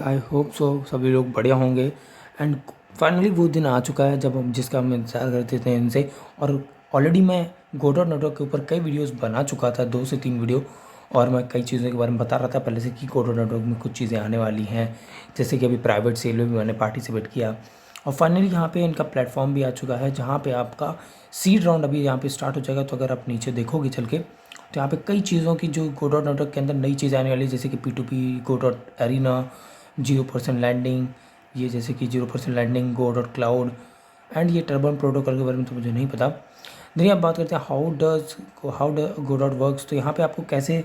I hope so सभी लोग बढ़िया होंगे। एंड फाइनली वो दिन आ चुका है जब हम जिसका हम इंतज़ार करते थे इनसे। और ऑलरेडी मैं गोडॉट नेटवर्क के ऊपर कई वीडियोस बना चुका था, 2 से 3 वीडियो। और मैं कई चीज़ों के बारे में बता रहा था पहले से कि गोडॉट नेटवर्क में कुछ चीज़ें आने वाली हैं, जैसे कि अभी प्राइवेट सेल में भी मैंने पार्टिसिपेट किया। और फाइनली यहाँ पे इनका प्लेटफॉर्म भी आ चुका है जहाँ पे आपका सीड राउंड अभी यहाँ पे स्टार्ट हो जाएगा। तो अगर आप नीचे देखोगे चल के तो यहाँ पे कई चीज़ों की जो गोडॉट नेटवर्क के अंदर नई चीज़ आने वाली है, जैसे कि P2P, गोडॉट एरिना, 0% लैंडिंग, ये जैसे कि 0% लैंडिंग, गोडॉट क्लाउड एंड ये टर्बन प्रोटोकॉल के बारे में तो मुझे नहीं पता। देखिए अब बात करते हैं हाउ गोडॉट वर्क्स। तो यहाँ पे आपको कैसे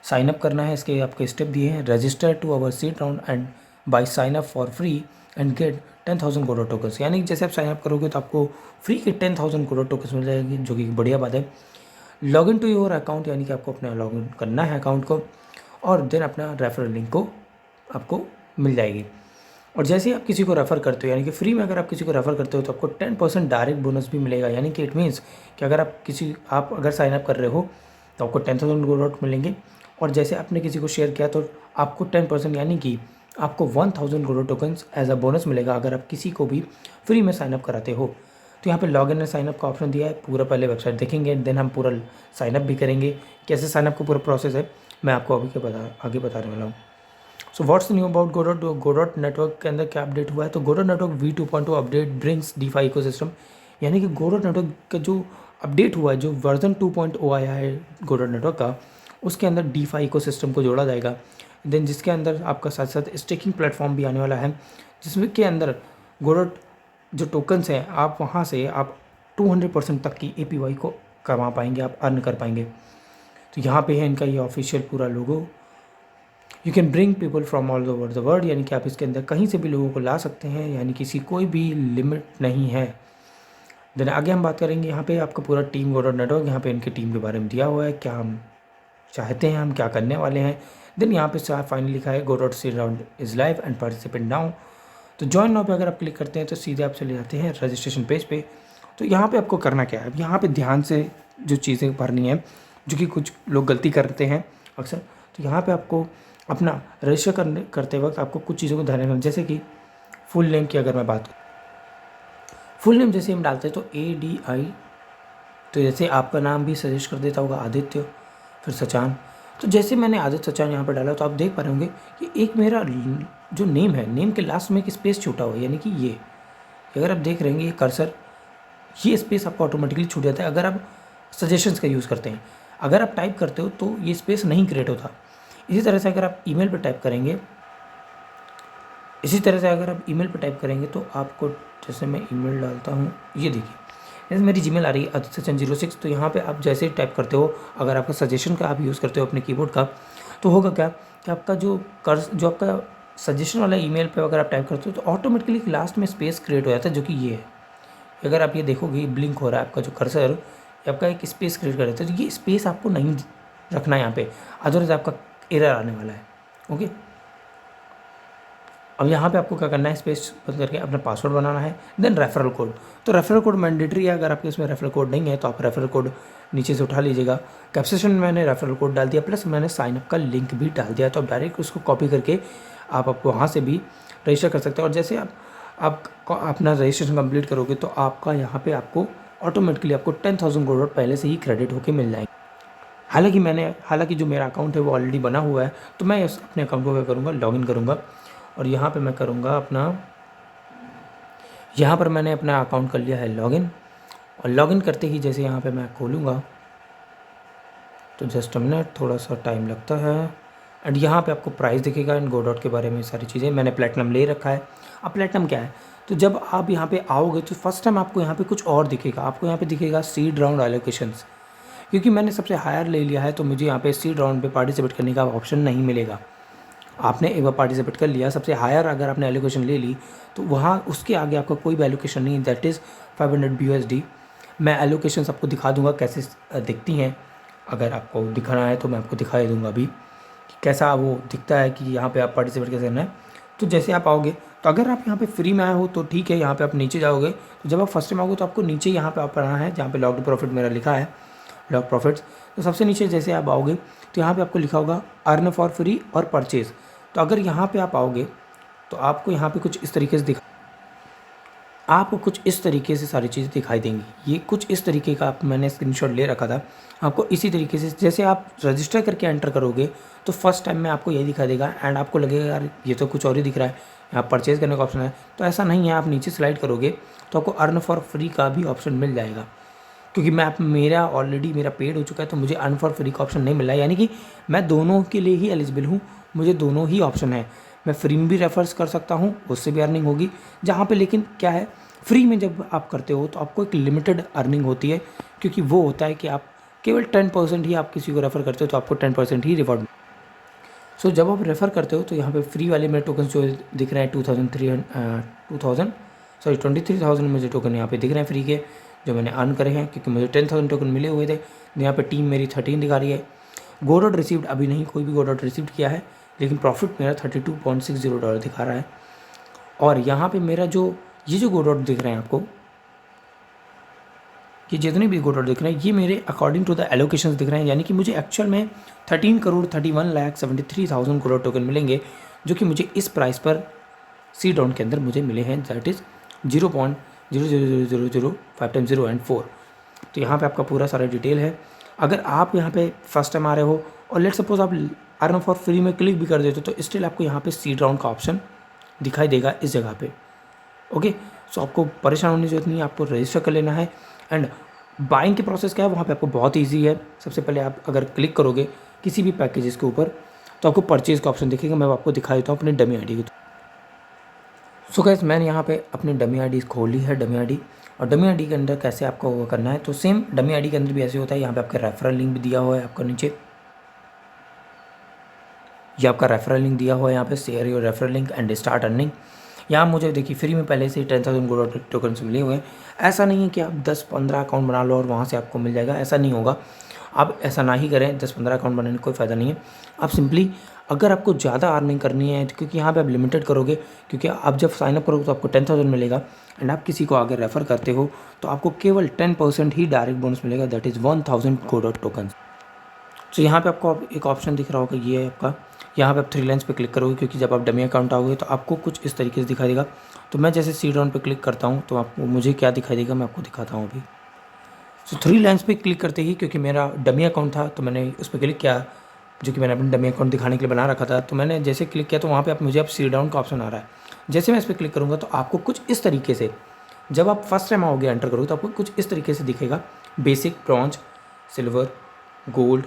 साइन अप करना है, इसके आपके स्टेप दिए हैं। Register to our seed round and by sign up for free and get 10,000 Godot tokens. यानी कि जैसे आप साइन अप करोगे तो आपको फ्री के 10,000 गोडॉट टोकन्स मिल जाएगी, जो कि बढ़िया बात है। Log in to your account, यानी कि आपको अपना लॉग इन करना है अकाउंट को, और देन अपना रेफरल लिंक को आपको मिल जाएगी। और जैसे ही आप किसी को रेफ़र करते हो, यानी कि फ्री में अगर आप किसी को रेफ़र करते हो तो आपको 10% डायरेक्ट बोनस भी मिलेगा। यानी कि इट मीन्स कि अगर आप अगर साइन अप कर रहे हो तो आपको 10,000 गोडॉट मिलेंगे। और जैसे आपने किसी को शेयर किया तो आपको 10% यानी कि आपको 1,000 गोडॉट टोकन्स एज अ बोनस मिलेगा अगर आप किसी को भी फ्री में साइन अप कराते हो। तो यहाँ पे log in and sign up का ऑप्शन दिया है। पूरा पहले वेबसाइट देखेंगे, देन हम पूरा साइन अप भी करेंगे। कैसे साइन अप का पूरा प्रोसेस है मैं आपको आगे बताने वाला हूँ। So what's new about Godot network के अंदर क्या अपडेट हुआ है। तो Godot network V2.2 update brings DeFi ecosystem, यानी कि गोडॉट नेटवर्क का जो अपडेट हुआ है, जो वर्जन 2.0 आया है गोडॉट नेटवर्क का, उसके अंदर DeFi इकोसिस्टम को जोड़ा जाएगा। देन जिसके अंदर आपका साथ साथ स्टेकिंग प्लेटफॉर्म भी आने वाला है, जिसमें के अंदर गोडॉट जो टोकन्स हैं आप वहाँ से आप 200% तक की APY को कमा पाएंगे, आप अर्न कर पाएंगे। तो यहाँ पे है इनका ये ऑफिशियल पूरा logo. You can bring people from all over the world, यानी कि आप इसके अंदर कहीं से भी लोगों को ला सकते हैं, यानी किसी कोई भी लिमिट नहीं है। देन आगे हम बात करेंगे यहाँ पे आपका पूरा टीम गोडॉट नेटवर्क, यहाँ पे इनके टीम के बारे में दिया हुआ है, क्या हम चाहते हैं, हम क्या करने वाले हैं। देन यहाँ पे फाइनली लिखा है Godot seed round is live and participate now. तो ज्वाइन नाउ पे अगर आप क्लिक करते हैं तो सीधे आप चले जाते हैं रजिस्ट्रेशन पेज पे। तो यहाँ पे आपको करना क्या है, अब यहाँ पे ध्यान से जो चीज़ें भरनी है, जो कि कुछ लोग गलती करते हैं अक्सर। तो यहाँ पे आपको अपना रजिस्टर करते वक्त आपको कुछ चीज़ों को ध्यान रखना, जैसे कि फुल नेम की अगर मैं बात करूँ, फुल नेम जैसे हम डालते हैं तो ADI, तो जैसे आपका नाम भी सजेस्ट कर देता होगा आदित्य, फिर सचान। तो जैसे मैंने आदित्य सचान यहाँ पर डाला तो आप देख पा रहे होंगे कि एक मेरा जो नेम है, नेम के लास्ट में एक स्पेस छूटा हुआ है, यानी कि ये अगर आप देख रहे हैं ये कर्सर, ये स्पेस आपको ऑटोमेटिकली छूट जाता है अगर आप सजेशंस का यूज़ करते हैं। अगर आप टाइप करते हो तो ये स्पेस नहीं क्रिएट होता। इसी तरह से अगर आप ईमेल पर टाइप करेंगे तो आपको, जैसे मैं ईमेल डालता हूँ, ये देखिए जैसे मेरी जीमेल आ रही है aditya606। तो यहाँ पे आप जैसे टाइप करते हो, अगर आपका सजेशन का आप यूज़ करते हो अपने कीबोर्ड का, तो होगा क्या कि आपका जो आपका सजेशन वाला ईमेल पे अगर आप टाइप करते हो तो ऑटोमेटिकली लास्ट में स्पेस क्रिएट हो जाता है, जो कि ये है। अगर आप ये देखोगे ब्लिंक हो रहा है आपका जो कर्सर, आपका एक स्पेस क्रिएट कर देता है। तो ये स्पेस आपको नहीं रखना है यहाँ पे, अदरवाइज आपका एरर आने वाला है। ओके, अब यहाँ पे आपको क्या करना है, स्पेस बंद करके अपना पासवर्ड बनाना है। देन रेफरल कोड, तो रेफरल कोड मैंडेटरी है। अगर आपके इसमें रेफरल कोड नहीं है तो आप रेफरल कोड नीचे से उठा लीजिएगा। कैप्शन में मैंने रेफरल कोड डाल दिया, प्लस मैंने साइनअप का लिंक भी डाल दिया। तो आप डायरेक्ट उसको कॉपी करके आप वहाँ से भी रजिस्टर कर सकते हैं। और जैसे आप अपना रजिस्ट्रेशन कंप्लीट करोगे तो आपका यहाँ पे आपको ऑटोमेटिकली आपको 10,000 गोडॉट पहले से ही क्रेडिट होके मिल जाएंगे। हालांकि जो मेरा अकाउंट है वो ऑलरेडी बना हुआ है, तो मैं अपने अकाउंट को क्या करूँगा, लॉगिन करूँगा। और यहाँ पे मैं करूँगा यहाँ पर मैंने अपना अकाउंट कर लिया है लॉगिन। और लॉगिन करते ही जैसे यहाँ पे मैं खोलूँगा तो जस्ट मिनट, थोड़ा सा टाइम लगता है। एंड यहाँ पे आपको प्राइस दिखेगा एंड गोडॉट के बारे में सारी चीज़ें। मैंने प्लेटिनम ले रखा है। अब प्लेटिनम क्या है, तो जब आप यहाँ पे आओगे तो फर्स्ट टाइम आपको यहाँ पे कुछ और दिखेगा। आपको यहाँ पे दिखेगा सीड राउंड एलोकेशंस, क्योंकि मैंने सबसे हायर ले लिया है तो मुझे यहाँ पे सीड राउंड पे पार्टिसिपेट करने का ऑप्शन नहीं मिलेगा। आपने एक बार पार्टिसिपेट कर लिया, सबसे हायर अगर आपने एलोकेशन ले ली तो वहाँ उसके आगे आपका कोई भी एलोकेशन नहीं, दैट इज़ 500 BUSD। मैं एलोकेशन आपको दिखा दूंगा कैसे दिखती हैं। अगर आपको दिखाना है तो मैं आपको दिखा दूंगा अभी कि कैसा वो दिखता है, कि यहाँ पे आप पार्टिसिपेट कैसे करना है। तो जैसे आप आओगे तो अगर आप यहाँ पे फ्री में आए हो तो ठीक है, यहाँ पे आप नीचे जाओगे तो जब आप फर्स्ट टाइम आओगे तो आपको नीचे यहाँ पे आप आना है, जहाँ पे लॉग प्रॉफिट मेरा लिखा है, लॉग प्रॉफिट्स। तो सबसे नीचे जैसे आप आओगे तो यहाँ पे आपको लिखा होगा अर्न फॉर फ्री और परचेज़। तो अगर यहाँ पे आप आओगे तो आपको यहाँ पे कुछ इस तरीके से आपको कुछ इस तरीके से सारी चीज़ें दिखाई देंगी। ये कुछ इस तरीके का मैंने स्क्रीनशॉट ले रखा था। आपको इसी तरीके से जैसे आप रजिस्टर करके एंटर करोगे तो फर्स्ट टाइम में आपको यही दिखाई देगा एंड आपको लगेगा यार ये तो कुछ और ही दिख रहा है, यहाँ परचेज़ करने का ऑप्शन है। तो ऐसा नहीं है, आप नीचे स्लाइड करोगे तो आपको अर्न फॉर फ्री का भी ऑप्शन मिल जाएगा, क्योंकि मेरा ऑलरेडी मेरा पेड हो चुका है तो मुझे अर्न फॉर फ्री का ऑप्शन नहीं मिला है, यानी कि मैं दोनों के लिए ही एलिजिबल हूँ, मुझे दोनों ही ऑप्शन है। मैं फ्री में भी रेफर्स कर सकता हूँ, उससे भी अर्निंग होगी। जहाँ पे लेकिन क्या है, फ्री में जब आप करते हो तो आपको एक लिमिटेड अर्निंग होती है, क्योंकि वो होता है कि आप केवल 10% ही आप किसी को रेफ़र करते हो तो आपको 10% ही रिवॉर्ड। सो जब आप रेफ़र करते हो तो यहाँ पे फ्री वाले मेरे टोकन जो दिख रहे हैं 23,000 मुझे टोकन यहाँ पे दिख रहे हैं फ्री के, जो मैंने अर्न करे हैं, क्योंकि मुझे 10,000 टोकन मिले हुए थे। यहाँ पे टीम मेरी 13 दिखा रही है। गोडॉट रिसीव्ड अभी नहीं, कोई भी गोडॉट रिसीव्ड किया है, लेकिन प्रॉफिट मेरा $32.60 दिखा रहा है। और यहाँ पे मेरा जो ये जो गोडॉट दिख रहे हैं आपको, ये जितने भी गोडॉट दिख रहे हैं ये मेरे अकॉर्डिंग टू द एलोकेशंस दिख रहे हैं, यानी कि मुझे एक्चुअल में 13,31,73,000 गोडॉट टोकन मिलेंगे, जो कि मुझे इस प्राइस पर सी राउंड के अंदर मुझे मिले हैं, दैट इज़ 0.00005 टाइम्स 0 एंड 4। तो यहाँ पे आपका पूरा सारा डिटेल है। अगर आप यहाँ पे फर्स्ट टाइम आ रहे हो और लेट सपोज आप अर्न फॉर फ्री में क्लिक भी कर देते हो तो स्टिल आपको यहाँ पे सीड राउंड का ऑप्शन दिखाई देगा इस जगह पे। ओके, सो आपको परेशान होने की जरूरत नहीं है, आपको रजिस्टर कर लेना है। एंड बाइंग की प्रोसेस क्या है, वहाँ पे आपको बहुत ईजी है। सबसे पहले आप अगर क्लिक करोगे किसी भी पैकेजेस के ऊपर तो आपको परचेज़ का ऑप्शन दिखेगा। मैं आपको दिखा देता हूँ अपने डमी आईडी की। सो गाइस मैंने यहाँ पे अपनी डमी आईडी खोल ली है, डमी आईडी। और डमी आईडी के अंदर कैसे आपको वो करना है, तो सेम डमी आईडी के अंदर भी ऐसे होता है। यहाँ पे आपका रेफरल लिंक भी दिया हुआ है, आपको नीचे ये आपका रेफरल लिंक दिया हुआ है। यहाँ पे share your referral link and start earning. यहाँ मुझे देखिए फ्री में पहले से ही 10,000 गोल्ड टोकन मिले हुए हैं। ऐसा नहीं है कि आप 10-15 अकाउंट बना लो और वहाँ से आपको मिल जाएगा, ऐसा नहीं होगा। आप ऐसा ना ही करें, 10-15 अकाउंट बनाने का कोई फ़ायदा नहीं है। आप सिंपली अगर आपको ज़्यादा अर्निंग करनी है, क्योंकि यहाँ पे आप लिमिटेड करोगे, क्योंकि आप जब साइनअप करोगे तो आपको 10,000 मिलेगा एंड आप किसी को आगे रेफ़र करते हो तो आपको केवल 10% ही डायरेक्ट बोनस मिलेगा, दैट इज़ 1,000 गोल्ड टोकन। तो यहाँ पे आपको एक ऑप्शन दिख रहा होगा, ये है आपका। यहाँ पे आप 3 लाइन्स पे क्लिक करोगे, क्योंकि जब आप डमी अकाउंट आओगे तो आपको कुछ इस तरीके से दिखाई देगा। तो मैं जैसे सी डाउन पे क्लिक करता हूँ तो आपको मुझे क्या दिखाई देगा मैं आपको दिखाता हूँ अभी। तो 3 लाइन्स पे क्लिक करते ही, क्योंकि मेरा डमी अकाउंट था तो मैंने उस पर क्लिक किया, जो कि मैंने अपना डमी अकाउंट दिखाने के लिए बना रखा था। तो मैंने जैसे क्लिक किया तो वहाँ पर मुझे अब सी डाउन का ऑप्शन आ रहा है। जैसे मैं इस पर क्लिक करूँगा तो आपको कुछ इस तरीके से, जब आप फर्स्ट टाइम आओगे एंटर करोगे तो आपको कुछ इस तरीके से दिखेगा, basic, bronze, silver, gold,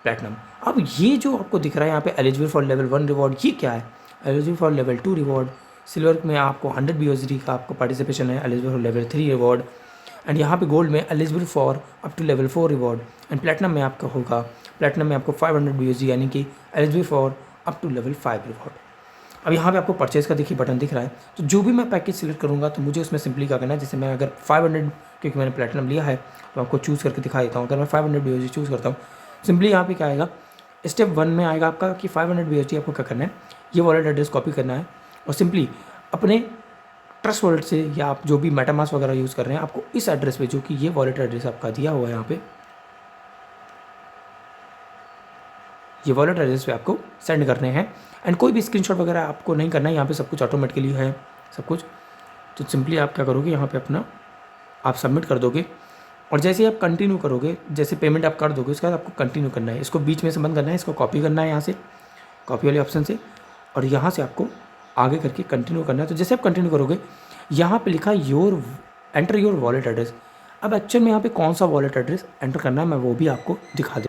platinum. अब ये जो आपको दिख रहा है यहाँ पे एलिजिबल फॉर लेवल 1 रिवॉर्ड, ये क्या है? Eligible for level 2 reward. Silver में आपको 100 BUSD का आपको पार्टिसिपेशन है, eligible for level 3 reward. And यहाँ पे गोल्ड में eligible for up to level 4 reward. And platinum में आपका होगा, प्लैटिनम में आपको 500 BUSD, यानी कि eligible for up to level 5 reward. अब यहाँ पे आपको परचेज़ का देखिए बटन दिख रहा है। तो जो भी मैं पैकेज सिलेक्ट करूँगा तो मुझे उसमें सिंपली क्या करना है, जैसे मैं अगर 500, क्योंकि मैंने प्लैटिनम लिया है तो आपको चूज़ करके दिखा देता हूँ। अगर मैं 500 BUSD चूज़ करता हूँ, सिंपली यहाँ पे क्या आएगा, स्टेप 1 में आएगा आपका कि 500 BUSD आपको क्या करना है, ये वॉलेट एड्रेस कॉपी करना है और सिंपली अपने ट्रस्ट वॉलेट से, या आप जो भी मेटामास्क वगैरह यूज़ कर रहे हैं, आपको इस एड्रेस पे, जो कि ये वॉलेट एड्रेस आपका दिया हुआ है यहाँ पे, ये वॉलेट एड्रेस पे आपको सेंड करने हैं। एंड कोई भी स्क्रीनशॉट वगैरह आपको नहीं करना है, यहाँ पे सब कुछ ऑटोमेटिकली है सब कुछ। तो सिंपली आप क्या करोगे, यहाँ पे अपना आप सबमिट कर दोगे और जैसे ही आप कंटिन्यू करोगे, जैसे पेमेंट आप कर दोगे उसके बाद आपको कंटिन्यू करना है। इसको बीच में से बंद करना है, इसको कॉपी करना है यहाँ से, कॉपी वाले ऑप्शन से, और यहाँ से आपको आगे करके कंटिन्यू करना है। तो जैसे आप कंटिन्यू करोगे, यहाँ पे लिखा है एंटर योर वॉलेट एड्रेस। अब एक्चुअल में यहाँ पे कौन सा वॉलेट एड्रेस एंटर करना है मैं वो भी आपको दिखा दूँ।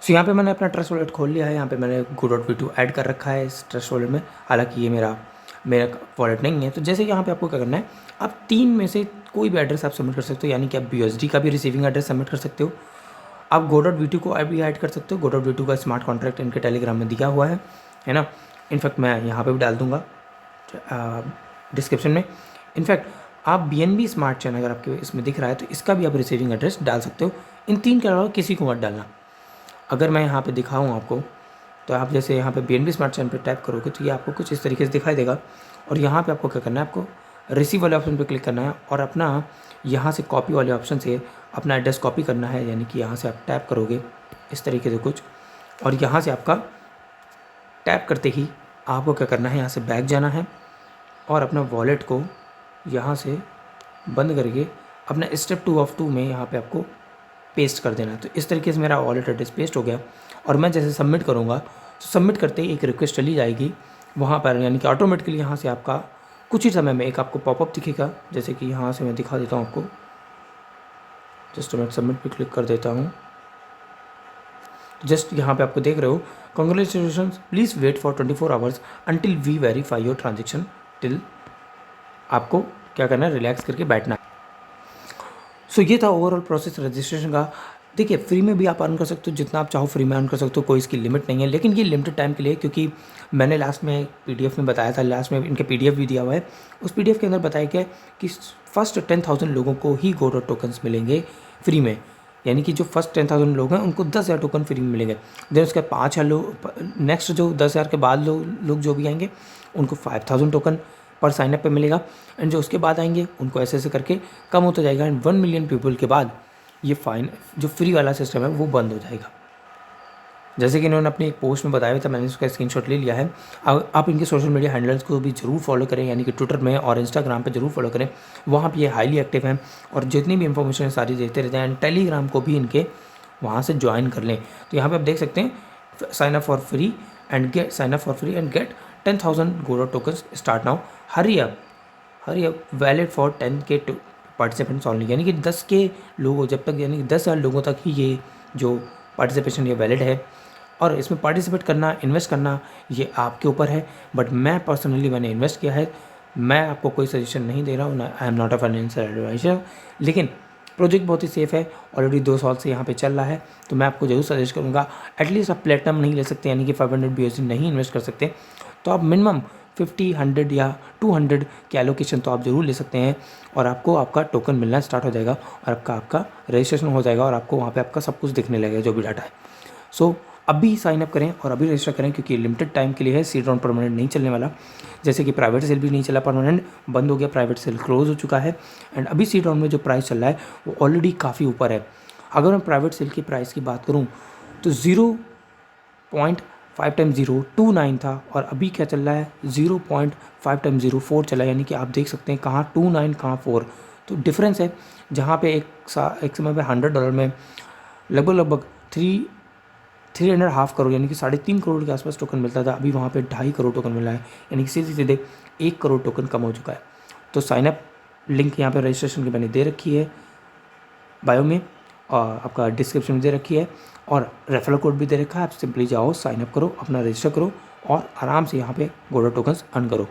सो यहाँ पे मैंने अपना ट्रस्ट वॉलेट खोल लिया है। यहाँ पे मैंने Go.V2 ऐड कर रखा है इस ट्रस्ट वॉलेट में, हालांकि ये मेरा वॉलेट नहीं है। तो जैसे यहाँ पे आपको क्या करना है, आप 3 में से कोई भी एड्रेस आप सबमिट कर सकते हो, यानी कि आप BUSD का भी रिसीविंग एड्रेस सबमिट कर सकते हो, आप Go.V2 को भी ऐड कर सकते हो। Go.V2 का स्मार्ट कॉन्ट्रैक्ट इनके टेलीग्राम में दिया हुआ है ना। इनफैक्ट मैं यहाँ पे भी डाल दूँगा डिस्क्रिप्शन में। इनफैक्ट आप BNB स्मार्ट चैन अगर आपके इसमें दिख रहा है तो इसका भी आप रिसीविंग एड्रेस डाल सकते हो। इन 3 के अलावा किसी को मत डालना। अगर मैं यहाँ पे दिखाऊँ आपको, तो आप जैसे यहाँ पे BNB स्मार्ट चैन पे टैप करोगे तो ये आपको कुछ इस तरीके से दिखाई देगा। और यहाँ पे आपको क्या करना है, आपको रिसीव वाले ऑप्शन पे क्लिक करना है और अपना यहाँ से कॉपी वाले ऑप्शन से अपना एड्रेस कॉपी करना है, यानी कि यहाँ से आप टैप करोगे इस तरीके से कुछ, और यहाँ से आपका टैप करते ही आपको क्या करना है, यहाँ से बैक जाना है और अपना वॉलेट को यहाँ से बंद करके अपना स्टेप 2 ऑफ 2 में यहाँ पे आपको पेस्ट कर देना है। तो इस तरीके से मेरा वॉलेट एड्रेस पेस्ट हो गया और मैं जैसे सबमिट करूँगा तो सबमिट करते ही एक रिक्वेस्ट चली जाएगी वहाँ पर, यानी कि ऑटोमेटिकली यहाँ से आपका कुछ ही समय में एक आपको पॉपअप दिखेगा। जैसे कि यहाँ से मैं दिखा देता हूँ आपको, जस्ट मैं सबमिट पे क्लिक कर देता हूँ। जस्ट यहाँ पे आपको देख रहे हो, congratulations, please wait for 24 hours until we verify your transaction till. आपको क्या करना है, रिलैक्स करके बैठना है। सो ये था ओवरऑल प्रोसेस रजिस्ट्रेशन का। देखिए फ्री में भी आप अर्न कर सकते हो, जितना आप चाहो फ्री में अर्न कर सकते हो, कोई इसकी लिमिट नहीं है, लेकिन ये लिमिटेड टाइम के लिए, क्योंकि मैंने लास्ट में पीडीएफ में बताया था, लास्ट में इनके पीडीएफ भी दिया हुआ है, उस पीडीएफ के अंदर बताया गया कि फर्स्ट 10,000 लोगों को ही गोडो टोकन्स मिलेंगे फ्री में, यानी कि जो फर्स्ट 10,000 लोग हैं उनको 10,000 टोकन फ्री में मिलेंगे। देन उसके 5,000 लोग, नेक्स्ट जो 10,000 के बाद लोग जो भी आएंगे उनको 5,000 टोकन पर साइनअप पे मिलेगा, एंड जो उसके बाद आएंगे उनको ऐसे ऐसे करके कम होता जाएगा, एंड 1 मिलियन पीपल के बाद ये फाइन जो फ्री वाला सिस्टम है वो बंद हो जाएगा। जैसे कि इन्होंने अपनी एक पोस्ट में बताया हुआ था, मैंने उसका स्क्रीनशॉट ले लिया है। आप इनके सोशल मीडिया हैंडल्स को भी जरूर फॉलो करें, यानी कि ट्विटर में और इंस्टाग्राम पे जरूर फॉलो करें, वहाँ पे ये हाईली एक्टिव हैं और जितनी भी इंफॉर्मेशन है सारी देते रहते हैं। एंड टेलीग्राम को भी इनके वहाँ से ज्वाइन कर लें। तो यहाँ पर आप देख सकते हैं, sign up for free and get 10,000 Godo tokens start now, hurry up valid for 10K participants only, यानी कि 10K लोगों, जब तक यानी कि 10,000 लोगों तक ही ये जो पार्टिसिपेशन ये वैलिड है। और इसमें पार्टिसिपेट करना, इन्वेस्ट करना ये आपके ऊपर है, बट मैं पर्सनली मैंने इन्वेस्ट किया है। मैं आपको कोई सजेशन नहीं दे रहा हूँ, I am not a financial adviser, लेकिन प्रोजेक्ट बहुत ही सेफ़ है, ऑलरेडी 2 साल से यहाँ पे चल रहा है, तो मैं आपको जरूर सजेस्ट करूँगा। एटलीस्ट आप प्लेटिनम नहीं ले सकते, यानी कि 500 BUSD नहीं इन्वेस्ट कर सकते, तो आप मिनिमम 50, 100 या 200 की एलोकेशन तो आप ज़रूर ले सकते हैं, और आपको आपका टोकन मिलना स्टार्ट हो जाएगा और आपका रजिस्ट्रेशन हो जाएगा और आपको वहाँ पे आपका सब कुछ दिखने लगेगा जो भी डाटा है। सो अभी साइन अप करें और अभी रजिस्टर करें, क्योंकि लिमिटेड टाइम के लिए है, सीड राउंड परमानेंट नहीं चलने वाला। जैसे कि प्राइवेट सेल भी नहीं चला, परमानेंट बंद हो गया, प्राइवेट सेल क्लोज हो चुका है, एंड अभी सीड राउंड में जो प्राइस चल रहा है वो ऑलरेडी काफ़ी ऊपर है। अगर मैं प्राइवेट सेल की प्राइस की बात करूँ तो 0.5 टाइम 0 29 था, और अभी क्या चल रहा है 0.5 टाइम 0 4 चला है, यानी कि आप देख सकते हैं कहाँ 29 कहाँ 4, तो डिफरेंस है। जहाँ पे एक समय पे $100 में लगभग 3.5 करोड़, यानी कि 3.5 करोड़ के आसपास टोकन मिलता था, अभी वहाँ पे 2.5 करोड़ टोकन मिला है, यानी कि सीधे 1 करोड़ टोकन कम हो चुका है। तो साइनअप लिंक यहाँ पे रजिस्ट्रेशन की मैंने दे रखी है बायो में, और आपका डिस्क्रिप्शन में दे रखी है, और रेफरल कोड भी दे रखा है। आप सिंपली जाओ, साइनअप करो, अपना रजिस्टर करो और आराम से यहाँ पे गोडो टोकन्स अर्न करो।